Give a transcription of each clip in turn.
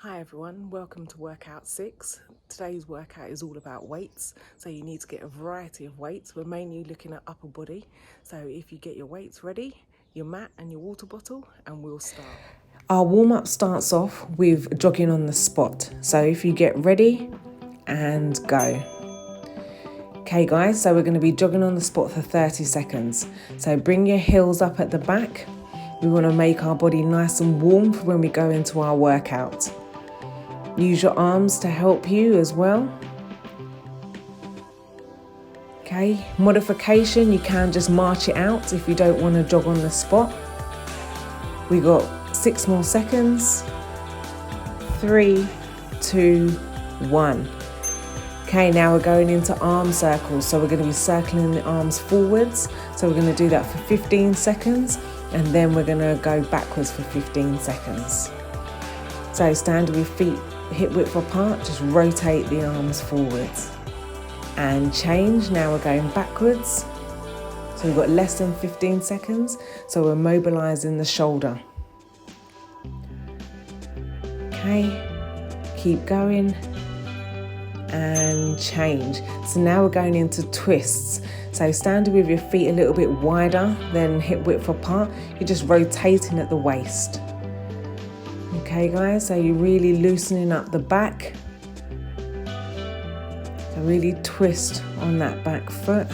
Hi everyone, welcome to Workout 6. Today's workout is all about weights, so you need to get a variety of weights. We're mainly looking at upper body, so if you get your weights ready, your mat and your water bottle, and we'll start. Our warm-up starts off with jogging on the spot, so if you get ready and go. Okay guys, so we're going to be jogging on the spot for 30 seconds. So bring your heels up at the back. We want to make our body nice and warm for when we go into our workout. Use your arms to help you as well. Okay, modification, you can just march it out if you don't want to jog on the spot. We got 6 more seconds. 3, 2, 1. Okay, now we're going into arm circles. So we're going to be circling the arms forwards. So we're going to do that for 15 seconds and then we're going to go backwards for 15 seconds. So stand with feet hip width apart, just rotate the arms forwards and change. Now we're going backwards. So we've got less than 15 seconds. So we're mobilizing the shoulder. Okay, keep going and change. So now we're going into twists. So standing with your feet a little bit wider than hip width apart, you're just rotating at the waist. Okay guys, so you're really loosening up the back. So really twist on that back foot.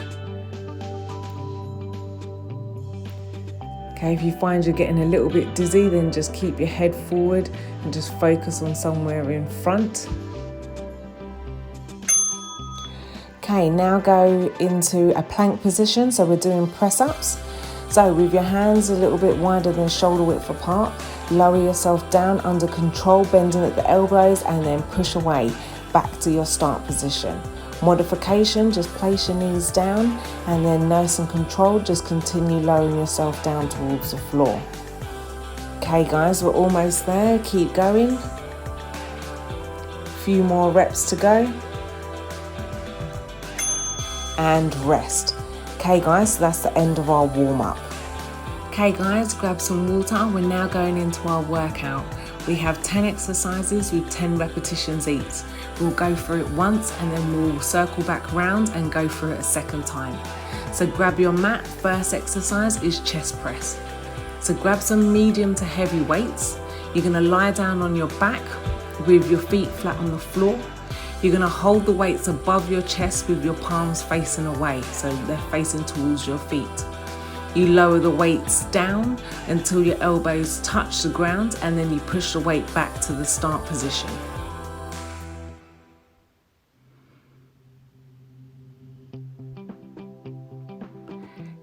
Okay, if you find you're getting a little bit dizzy, then just keep your head forward and just focus on somewhere in front. Okay, now go into a plank position. So we're doing press-ups. So with your hands a little bit wider than shoulder width apart, lower yourself down under control, bending at the elbows and then push away back to your start position. Modification, just place your knees down and then nice and controlled, just continue lowering yourself down towards the floor. Okay guys, we're almost there, keep going. A few more reps to go. And rest. Okay guys, so that's the end of our warm-up. Okay guys, grab some water. We're now going into our workout. We have 10 exercises with 10 repetitions each. We'll go through it once and then we'll circle back round and go through it a second time. So grab your mat. First exercise is chest press. So grab some medium to heavy weights. You're going to lie down on your back with your feet flat on the floor. You're going to hold the weights above your chest with your palms facing away, so they're facing towards your feet. You lower the weights down until your elbows touch the ground and then you push the weight back to the start position.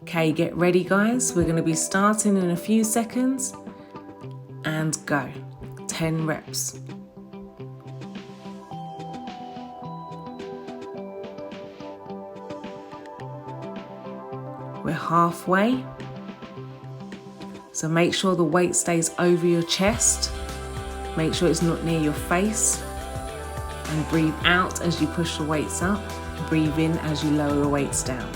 Okay, get ready guys. We're going to be starting in a few seconds and go. 10 reps. We're halfway, so make sure the weight stays over your chest, make sure it's not near your face, and breathe out as you push the weights up, breathe in as you lower the weights down.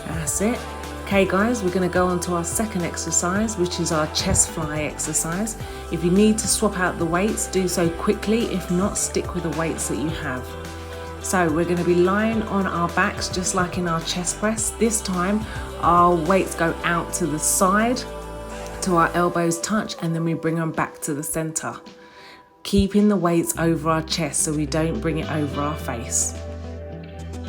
That's it. Okay guys, we're going to go on to our second exercise, which is our chest fly exercise. If you need to swap out the weights, do so quickly. If not, stick with the weights that you have. So we're going to be lying on our backs just like in our chest press. This time our weights go out to the side till our elbows touch and then we bring them back to the center. Keeping the weights over our chest so we don't bring it over our face.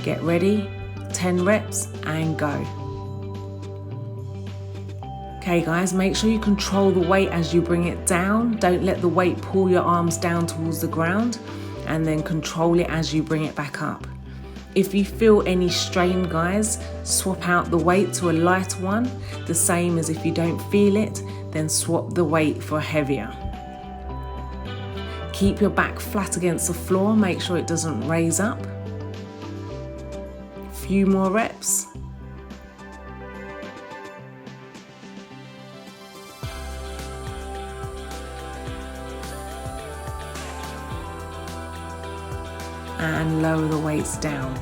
Get ready, 10 reps and go. Okay guys, make sure you control the weight as you bring it down. Don't let the weight pull your arms down towards the ground. And then control it as you bring it back up. If you feel any strain guys, swap out the weight to a light one. The same as if you don't feel it, then swap the weight for heavier. Keep your back flat against the floor, make sure it doesn't raise up. A few more reps. And lower the weights down.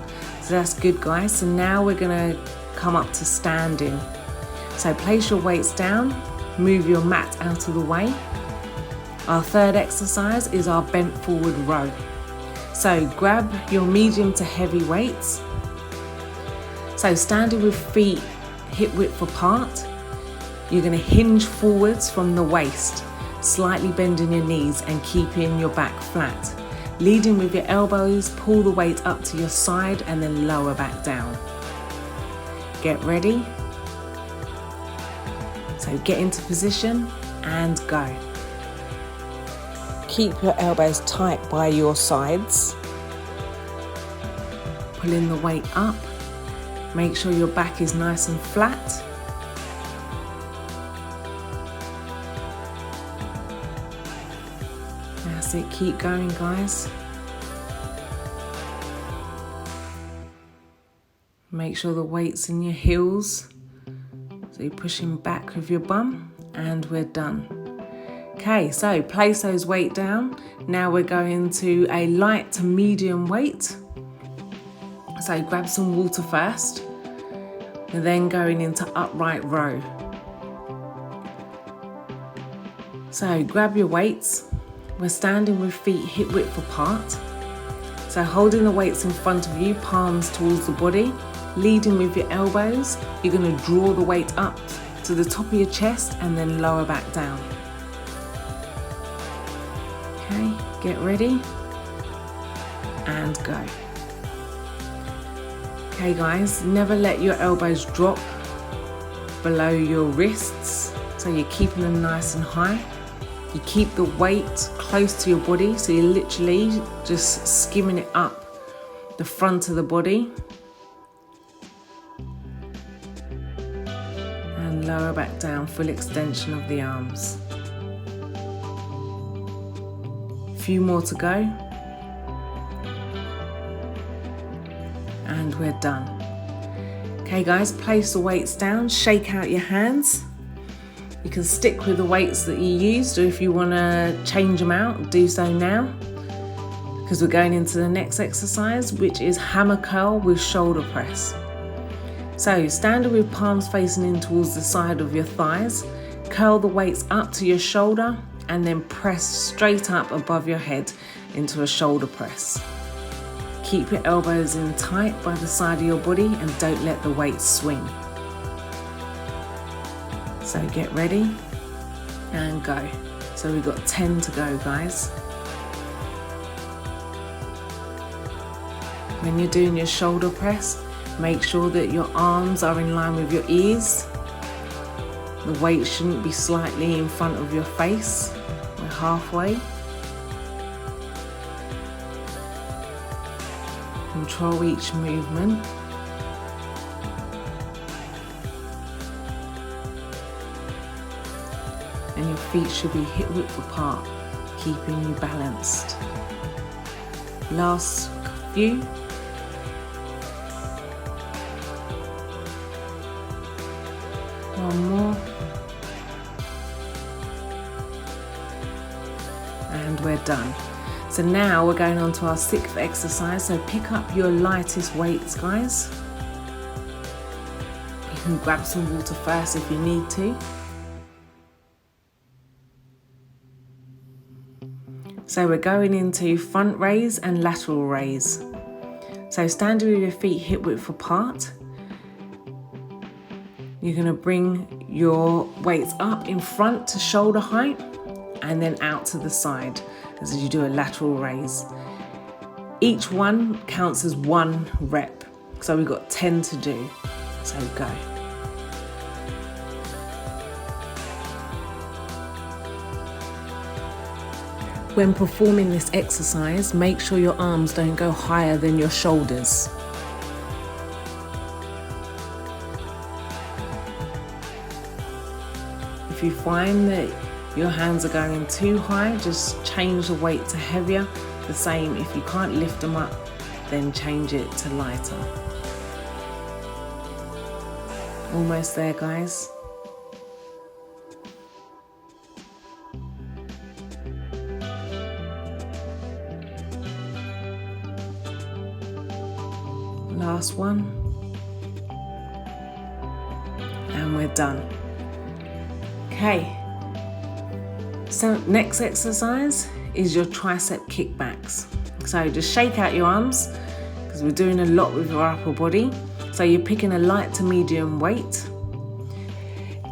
So that's good guys. So now we're going to come up to standing. So place your weights down move your mat out of the way. Our third exercise is our bent forward row. So grab your medium to heavy weights. So standing with feet hip width apart, you're going to hinge forwards from the waist, slightly bending your knees and keeping your back flat. Leading with your elbows, pull the weight up to your side and then lower back down. Get ready. So get into position and go. Keep your elbows tight by your sides. Pulling the weight up. Make sure your back is nice and flat. That's it, keep going guys. Make sure the weight's in your heels. So you're pushing back with your bum and we're done. Okay, so place those weight down. Now we're going to a light to medium weight. So grab some water first and then going into upright row. So grab your weights. We're standing with feet hip width apart. So holding the weights in front of you, palms towards the body. Leading with your elbows, you're going to draw the weight up to the top of your chest and then lower back down. Okay, get ready and go. Okay guys, never let your elbows drop below your wrists, so you're keeping them nice and high. You keep the weight close to your body, so you're literally just skimming it up the front of the body. And lower back down, full extension of the arms. A few more to go. And we're done. Okay guys, place the weights down, shake out your hands. You can stick with the weights that you used, or if you want to change them out, do so now. Because we're going into the next exercise, which is hammer curl with shoulder press. So stand with palms facing in towards the side of your thighs, curl the weights up to your shoulder and then press straight up above your head into a shoulder press. Keep your elbows in tight by the side of your body and don't let the weight swing. So get ready and go. So we've got 10 to go guys. When you're doing your shoulder press, make sure that your arms are in line with your ears. The weight shouldn't be slightly in front of your face. We're halfway. Control each movement. And your feet should be hip width apart, keeping you balanced. Last few. One more. And we're done. So now we're going on to our 6th exercise. So pick up your lightest weights, guys. You can grab some water first if you need to. So we're going into front raise and lateral raise. So standing with your feet hip width apart. You're going to bring your weights up in front to shoulder height and then out to the side as you do a lateral raise. Each one counts as 1 rep. So we've got 10 to do. So go. When performing this exercise, make sure your arms don't go higher than your shoulders. If you find that your hands are going too high, just change the weight to heavier. The same, if you can't lift them up, then change it to lighter. Almost there, guys. Last one. And we're done. Okay, so next exercise is your tricep kickbacks. So just shake out your arms because we're doing a lot with your upper body. So you're picking a light to medium weight.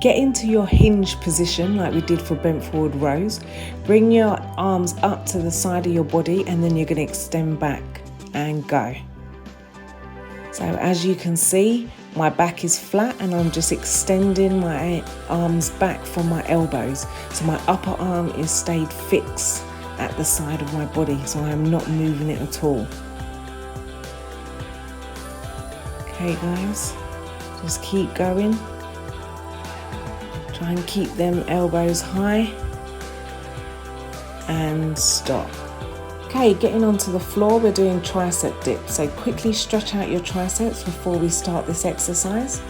Get into your hinge position like we did for bent forward rows. Bring your arms up to the side of your body and then you're going to extend back and go. So as you can see, my back is flat and I'm just extending my arms back from my elbows. So my upper arm is stayed fixed at the side of my body, so I'm not moving it at all. Okay guys, just keep going. Try and keep them elbows high and stop. Okay, getting onto the floor, we're doing tricep dip. So quickly stretch out your triceps before we start this exercise.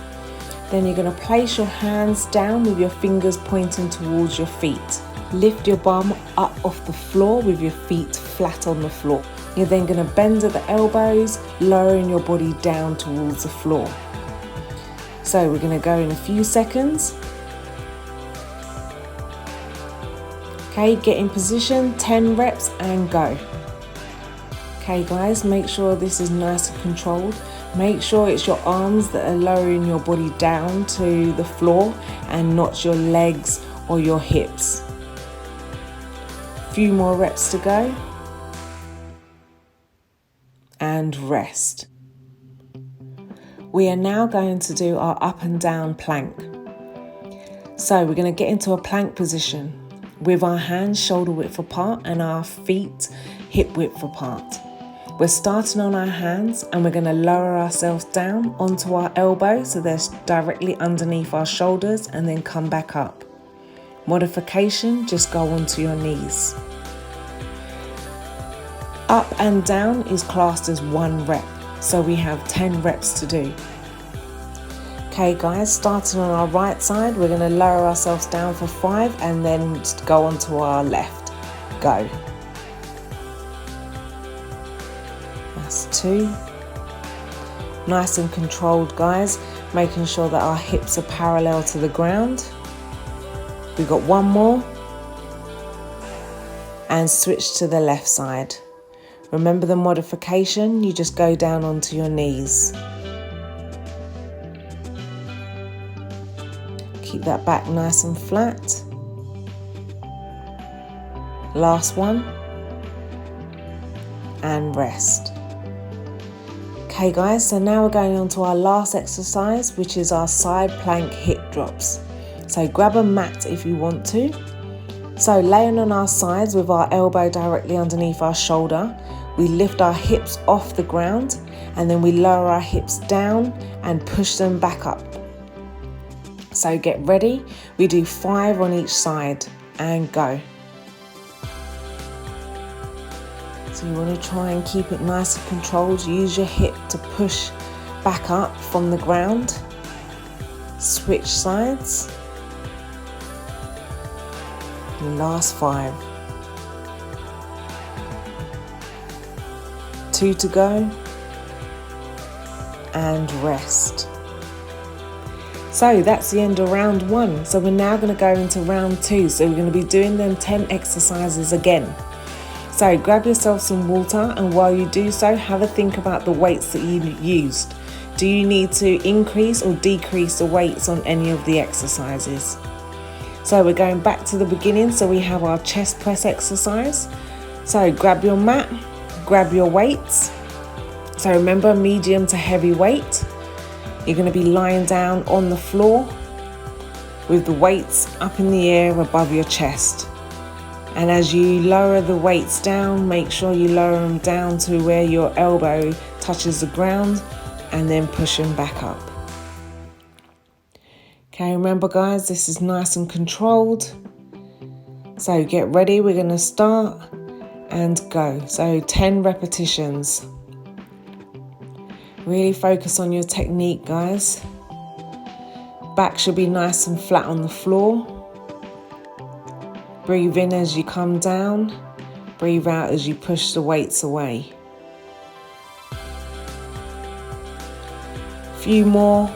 Then you're going to place your hands down with your fingers pointing towards your feet. Lift your bum up off the floor with your feet flat on the floor. You're then going to bend at the elbows, lowering your body down towards the floor. So we're going to go in a few seconds. Okay, get in position, 10 reps and go. Okay guys, make sure this is nice and controlled. Make sure it's your arms that are lowering your body down to the floor and not your legs or your hips. Few more reps to go. And rest. We are now going to do our up and down plank. So we're going to get into a plank position with our hands shoulder width apart and our feet hip width apart. We're starting on our hands and we're going to lower ourselves down onto our elbows so they're directly underneath our shoulders and then come back up. Modification, just go onto your knees. Up and down is classed as 1 rep, so we have 10 reps to do. Okay guys, starting on our right side, we're going to lower ourselves down for 5 and then just go onto our left. Go. That's 2. Nice and controlled guys, making sure that our hips are parallel to the ground. We've got 1 more. And switch to the left side. Remember the modification, you just go down onto your knees. Keep that back nice and flat. Last one. And rest. Okay guys, so now we're going on to our last exercise, which is our side plank hip drops. So grab a mat if you want to. So laying on our sides with our elbow directly underneath our shoulder, we lift our hips off the ground and then we lower our hips down and push them back up. So get ready, we do 5 on each side and go. So you want to try and keep it nice and controlled. Use your hip to push back up from the ground. Switch sides. And last 5. 2 to go. And rest. So that's the end of round 1. So we're now going to go into round 2. So we're going to be doing them 10 exercises again. So grab yourself some water, and while you do so, have a think about the weights that you used. Do you need to increase or decrease the weights on any of the exercises? So we're going back to the beginning. So we have our chest press exercise. So grab your mat, grab your weights. So remember, medium to heavy weight. You're going to be lying down on the floor with the weights up in the air above your chest. And as you lower the weights down, make sure you lower them down to where your elbow touches the ground and then push them back up. Okay, remember guys, this is nice and controlled. So get ready, we're going to start and go. So 10 repetitions. Really focus on your technique, guys. Back should be nice and flat on the floor. Breathe in as you come down. Breathe out as you push the weights away. Few more.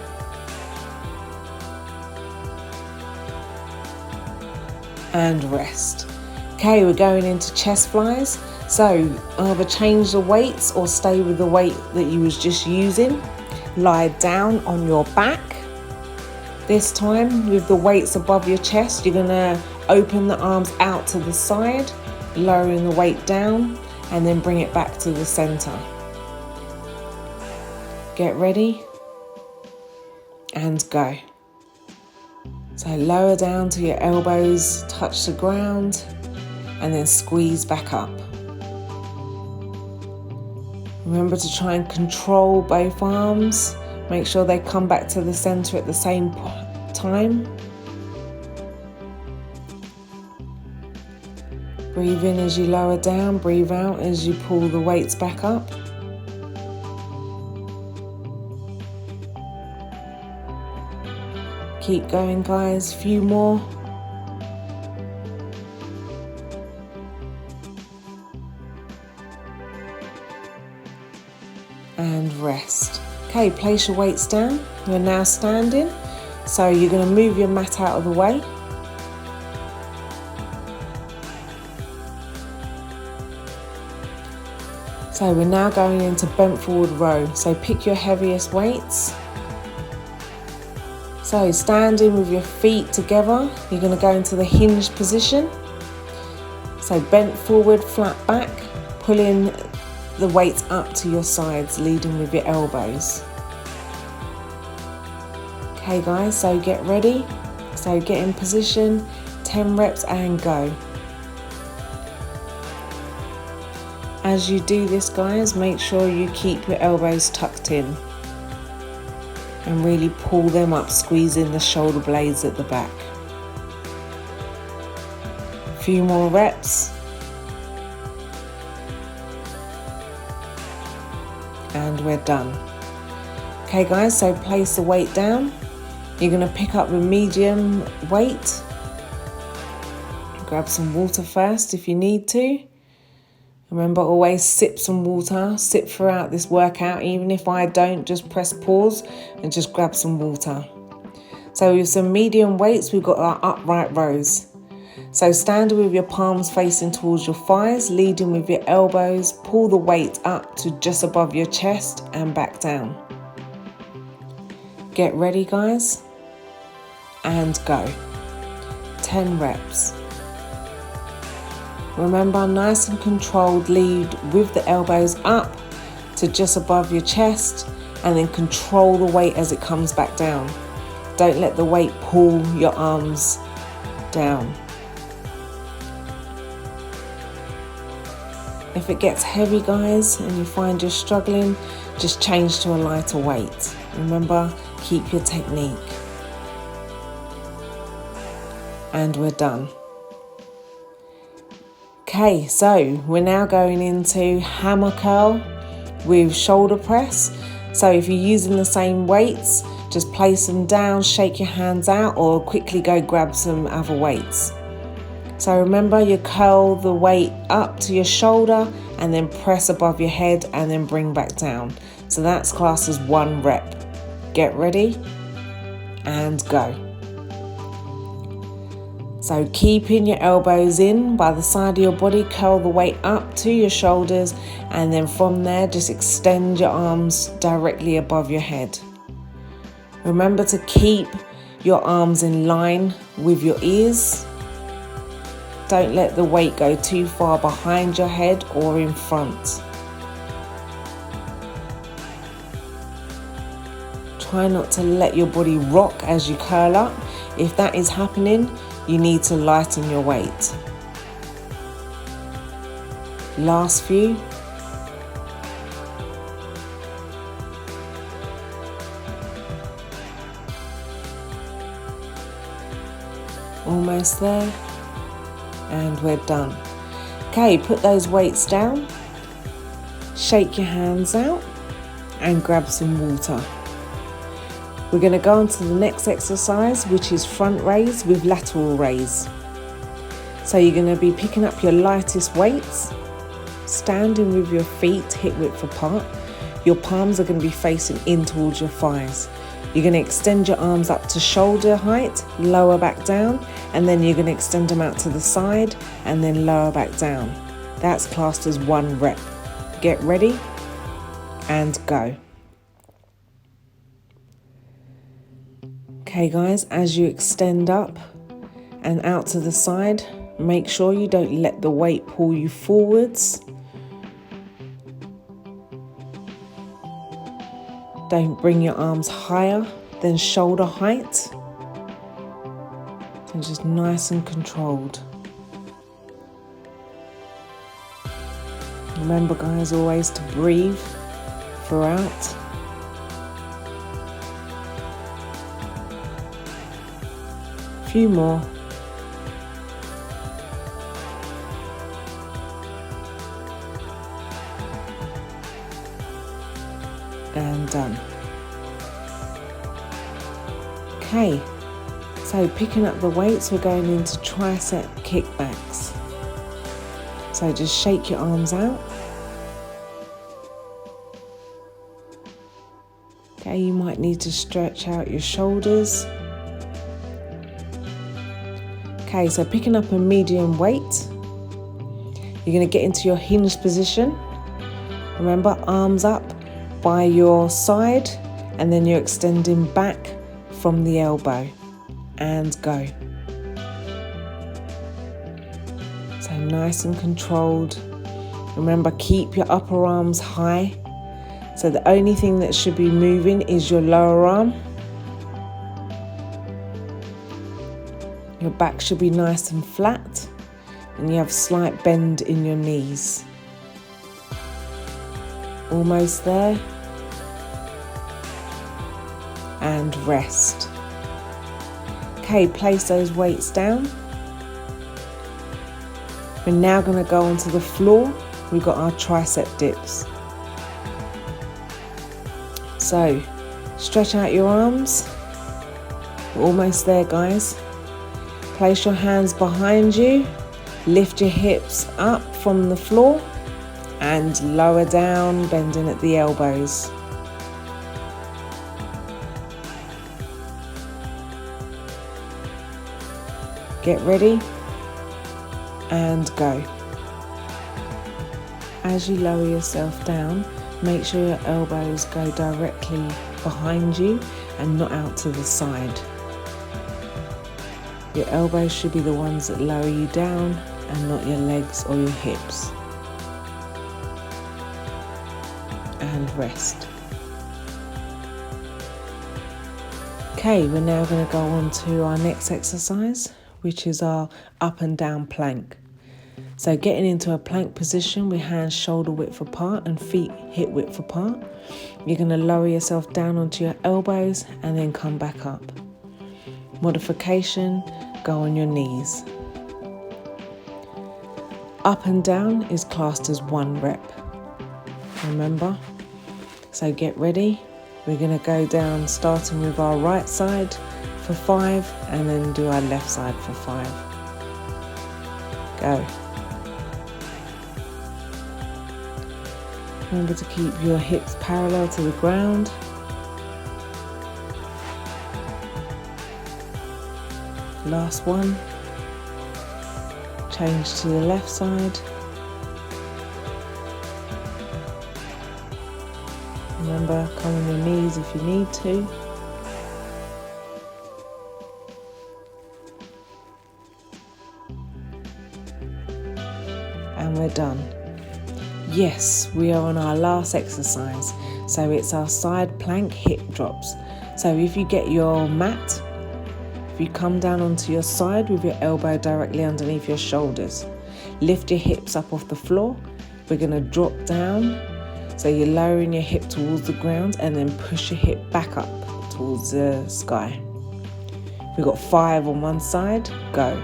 and rest. Okay, we're going into chest flies. So either change the weights or stay with the weight that you was just using. Lie down on your back. This time with the weights above your chest, you're gonna open the arms out to the side, lowering the weight down, and then bring it back to the center. Get ready and go. So lower down till your elbows touch the ground and then squeeze back up. Remember to try and control both arms. Make sure they come back to the center at the same time. Breathe in as you lower down, breathe out as you pull the weights back up. Keep going, guys, few more. And rest. Okay, place your weights down. You're now standing. So you're going to move your mat out of the way. So we're now going into bent forward row. So pick your heaviest weights. So standing with your feet together, you're going to go into the hinged position. So bent forward, flat back, pulling the weights up to your sides, leading with your elbows. Okay guys, so get ready. So get in position, 10 reps and go. As you do this, guys, make sure you keep your elbows tucked in and really pull them up, squeezing the shoulder blades at the back. A few more reps. And we're done. Okay guys, so place the weight down. You're going to pick up the medium weight. Grab some water first if you need to. Remember, always sip some water, sip throughout this workout. Even if I don't, just press pause and just grab some water. So with some medium weights, we've got our upright rows. So stand with your palms facing towards your thighs, leading with your elbows. Pull the weight up to just above your chest and back down. Get ready, guys, and go. 10 reps. Remember, nice and controlled, lead with the elbows up to just above your chest and then control the weight as it comes back down. Don't let the weight pull your arms down. If it gets heavy, guys, and you find you're struggling, just change to a lighter weight. Remember, keep your technique. And we're done. Okay, so we're now going into hammer curl with shoulder press. So if you're using the same weights, just place them down, shake your hands out, or quickly go grab some other weights. So remember, you curl the weight up to your shoulder and then press above your head and then bring back down. So that's classed as 1 rep. Get ready and go. So keeping your elbows in by the side of your body, curl the weight up to your shoulders, and then from there just extend your arms directly above your head. Remember to keep your arms in line with your ears. Don't let the weight go too far behind your head or in front. Try not to let your body rock as you curl up. If that is happening, you need to lighten your weight. Last few. Almost there. And we're done. Okay, put those weights down. Shake your hands out and grab some water. We're going to go on to the next exercise, which is front raise with lateral raise. So you're going to be picking up your lightest weights, standing with your feet hip width apart. Your palms are going to be facing in towards your thighs. You're going to extend your arms up to shoulder height, lower back down, and then you're going to extend them out to the side and then lower back down. That's classed as 1 rep. Get ready and go. Okay guys, as you extend up and out to the side, make sure you don't let the weight pull you forwards. Don't bring your arms higher than shoulder height. And just nice and controlled. Remember guys, always to breathe throughout. A few more. And done. Okay, so picking up the weights, we're going into tricep kickbacks. So just shake your arms out. Okay, you might need to stretch out your shoulders. Okay, so picking up a medium weight, you're going to get into your hinged position. Remember, arms up by your side, and then you're extending back from the elbow, and go. So nice and controlled. Remember, keep your upper arms high. So the only thing that should be moving is your lower arm. Your back should be nice and flat, and you have a slight bend in your knees. Almost there. And rest. Okay, place those weights down. We're now going to go onto the floor. We've got our tricep dips. So, stretch out your arms. We're almost there, guys. Place your hands behind you. Lift your hips up from the floor and lower down, bending at the elbows. Get ready and go. As you lower yourself down, make sure your elbows go directly behind you and not out to the side. Your elbows should be the ones that lower you down and not your legs or your hips. And rest. Okay, we're now going to go on to our next exercise, which is our up and down plank. So getting into a plank position with hands shoulder width apart and feet hip width apart. You're going to lower yourself down onto your elbows and then come back up. Modification, go on your knees. Up and down is classed as 1 rep. Remember? So get ready. We're going to go down starting with our right side for 5 and then do our left side for 5. Go. Remember to keep your hips parallel to the ground. Last one. Change to the left side. Remember, come on your knees if you need to. And we're done. Yes, we are on our last exercise. So it's our side plank hip drops. So if you get your mat, if you come down onto your side with your elbow directly underneath your shoulders, lift your hips up off the floor. We're going to drop down. So you're lowering your hip towards the ground and then push your hip back up towards the sky. We've got 5 on one side, go.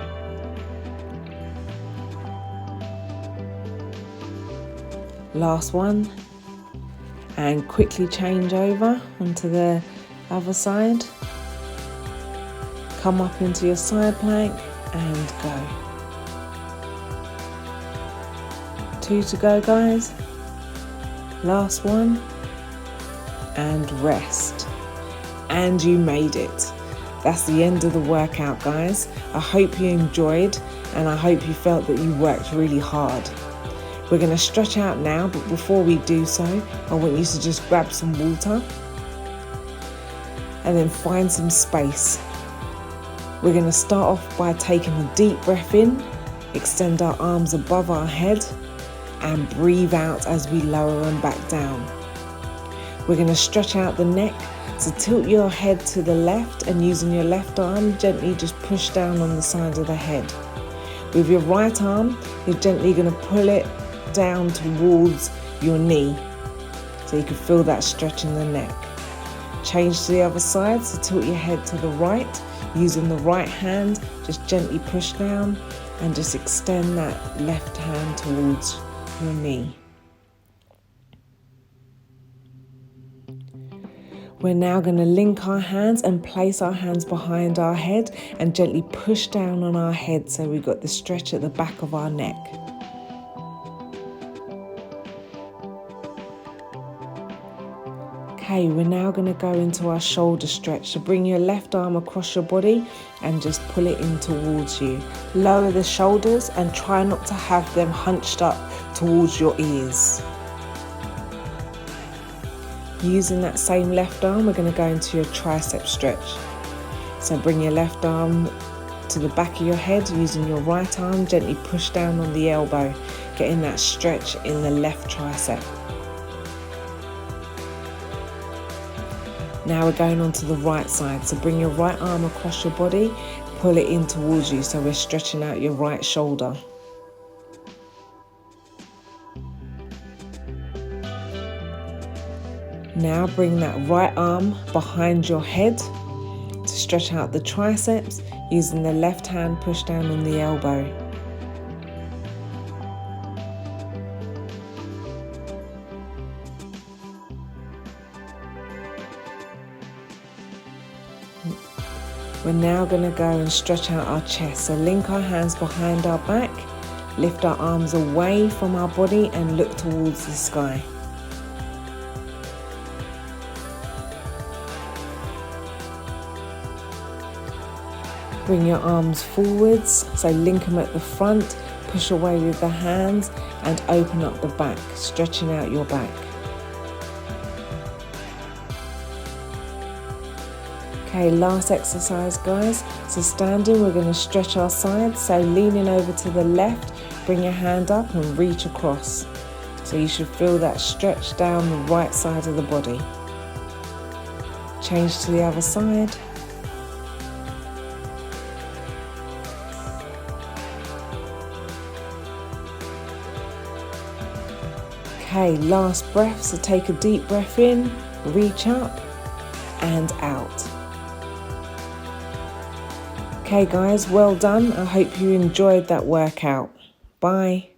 Last one. And quickly change over onto the other side. Come up into your side plank and go. 2 to go, guys. Last one. And rest. And you made it. That's the end of the workout, guys. I hope you enjoyed, and I hope you felt that you worked really hard. We're going to stretch out now, but before we do so, I want you to just grab some water and then find some space. We're going to start off by taking a deep breath in, extend our arms above our head, and breathe out as we lower them back down. We're going to stretch out the neck, so tilt your head to the left and using your left arm, gently just push down on the side of the head. With your right arm, you're gently going to pull it down towards your knee, so you can feel that stretch in the neck. Change to the other side, so tilt your head to the right, using the right hand, just gently push down and just extend that left hand towards your knee. We're now going to link our hands and place our hands behind our head and gently push down on our head, so we've got the stretch at the back of our neck. Okay, we're now going to go into our shoulder stretch. So bring your left arm across your body and just pull it in towards you. Lower the shoulders and try not to have them hunched up towards your ears. Using that same left arm, we're going to go into your tricep stretch. So bring your left arm to the back of your head, using your right arm, gently push down on the elbow, getting that stretch in the left tricep. Now we're going on to the right side, so bring your right arm across your body, pull it in towards you, so we're stretching out your right shoulder. Now bring that right arm behind your head to stretch out the triceps, using the left hand push down on the elbow. We're now going to go and stretch out our chest. So link our hands behind our back, lift our arms away from our body and look towards the sky. Bring your arms forwards, so link them at the front, push away with the hands and open up the back, stretching out your back. Okay, last exercise, guys. So standing, we're going to stretch our sides. So leaning over to the left, bring your hand up and reach across. So you should feel that stretch down the right side of the body. Change to the other side. Okay, last breath. So take a deep breath in, reach up and out. Okay guys, well done. I hope you enjoyed that workout. Bye.